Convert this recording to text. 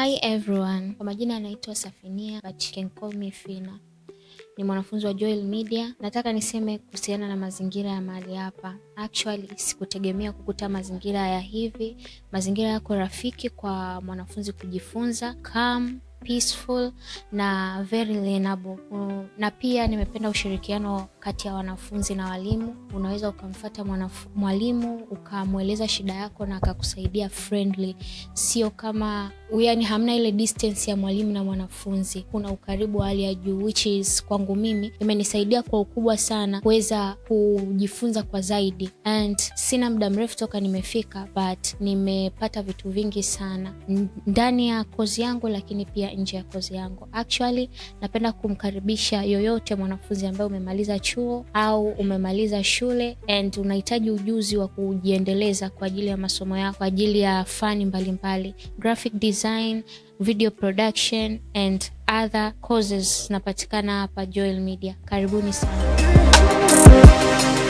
Hi everyone. Kwa majina anaitwa Safinia, but you can call me Fina. Ni mwanafunzi wa Joel Media. Nataka niseme kuhusiana na mazingira ya mahali hapa. Actually, sikutegemea kukuta mazingira ya hivi. Mazingira yako rafiki kwa mwanafunzi kujifunza, calm, peaceful na very learnable. Na pia nimependa ushirikiano kati ya wanafunzi na walimu. Unaweza ukamfuata mwalimu ukamweleza shida yako na akakusaidia friendly, sio kama yani hamna ile distance ya mwalimu na mwanafunzi. Kuna ukaribu wa hali ya juu, which is kwangu mimi imenisaidia kwa ukubwa sana kuweza kujifunza kwa zaidi. And sina muda mrefu toka nimefika, but nimepata vitu vingi sana ndani ya kozi yangu lakini pia nje ya kozi yangu. Actually, napenda kumkaribisha yoyote mwanafunzi ambaye umemaliza chuo au umemaliza shule and unahitaji ujuzi wa kujiendeleza kwa ajili ya masomo yako, kwa ajili ya fani mbalimbali, graphic design, video production and other courses napatikana hapa Joel Media. Karibuni sana.